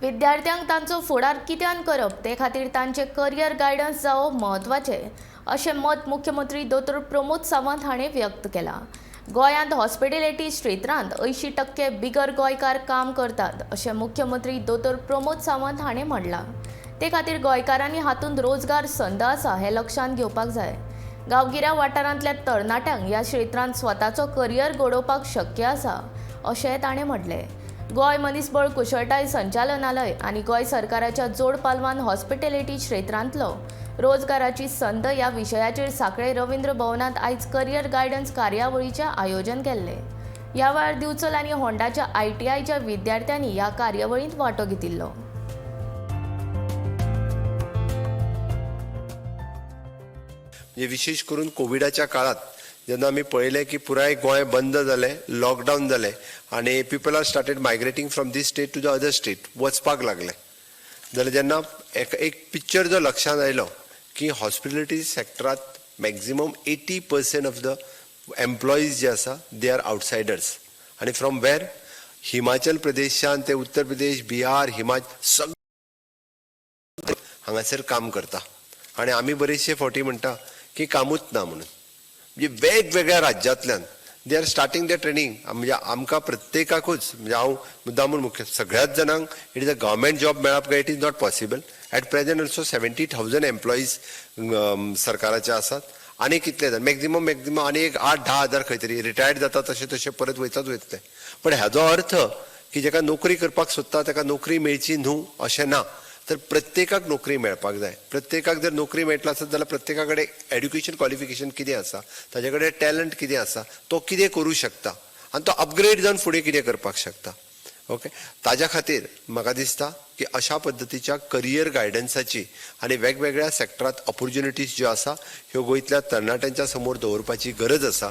विद्यार्थ्यांक तांचो फुडार कित्यान करप ते खातीर तांचे करियर गायडन्स जावप म्हत्वाचें अशें मत मुख्यमंत्री दोतोर प्रमोद सावंत हाणें व्यक्त केलां. गोंयांत हॉस्पिटॅलिटी क्षेत्रांत 80% बिगर गोंयकार काम करतात अशें मुख्यमंत्री दोतोर प्रमोद सावंत हाणें म्हणलां. ते खातीर गोंयकारांनी हातूंत रोजगार संद आसा हें लक्षांत घेवपाक जाय. गांवगिऱ्या वाठारांतल्या तरणाट्यांक ह्या क्षेत्रांत स्वताचो करियर घडोवपाक शक्य आसा अशें ताणें म्हणलें. गोंय मनीसबळ कुशळटाय संचालनालय आनी गोंय सरकाराच्या जोड पालवान हॉस्पिटॅलिटी क्षेत्रांतलो रोजगाराची संद ह्या विशयाचेर सांखळे रवींद्र भवनांत आयज करियर गायडन्स कार्यावळीचें आयोजन केल्लें. ह्या वेळार दिवचल आनी होंडाच्या ITIच्या विद्यार्थ्यांनी ह्या कार्यावळींत वांटो घेतिल्लो. विशेष करून कोविडाच्या काळात जेन्ना आमी पळयलें की पुराय गोंय बंद जालें, लॉकडावन जालें आनी people are started migrating from these state to the other state वचपाक लागले. जाल्यार जेन्ना एक पिक्चर जो लक्षांत आयलो की हॉस्पिटॅलिटी सेक्टरांत maximum 80% of the employees they are दे आर आउटसायडर्स आनी फ्रॉम वेर हिमाचल प्रदेशान ते उत्तर प्रदेश, बिहार, हिमाचल हांगासर काम करता आनी आमी बरेचशे फावटी म्हणटा की कामूच ना म्हणून. म्हणजे वेगवेगळ्या राज्यांतल्यान they are starting the training. म्हणजे आमकां प्रत्येकाकूच म्हणजे हांव मुद्दामून मुख्य सगळ्याच जाणांक it is a government job मेळप काय it is not possible. At present also 70,000 employees सरकाराचे आसात आनी कितले जाण मॅक्झिमम आनी एक 8-10 हजार खंय तरी रिटायर्ड जाता तशें तशें परत वयताच वयतले. पण हाजो अर्थ की जेका नोकरी करपाक सोदता ताका नोकरी मेळची न्हू अशें ना. तर प्रत्येकाक नोकरी मेळपाक जाय. प्रत्येकाक जर नोकरी मेळटलो आसत जाल्यार प्रत्येका कडेन एड्युकेशन क्वॉलिफिकेशन कितें आसा, ताजे कडेन टॅलंट कितें आसा, तो कितें करूं शकता आनी तो अपग्रेड जावन फुडें कितें करपाक शकता. ओके, ताज्या खातीर म्हाका दिसता की अशा पद्दतीच्या करियर गायडन्साची आनी वेगवेगळ्या सेक्टरांत ऑपॉर्च्युनिटीज ज्यो आसा ह्यो गोंयतल्या तरणाट्यांच्या समोर दवरपाची गरज आसा.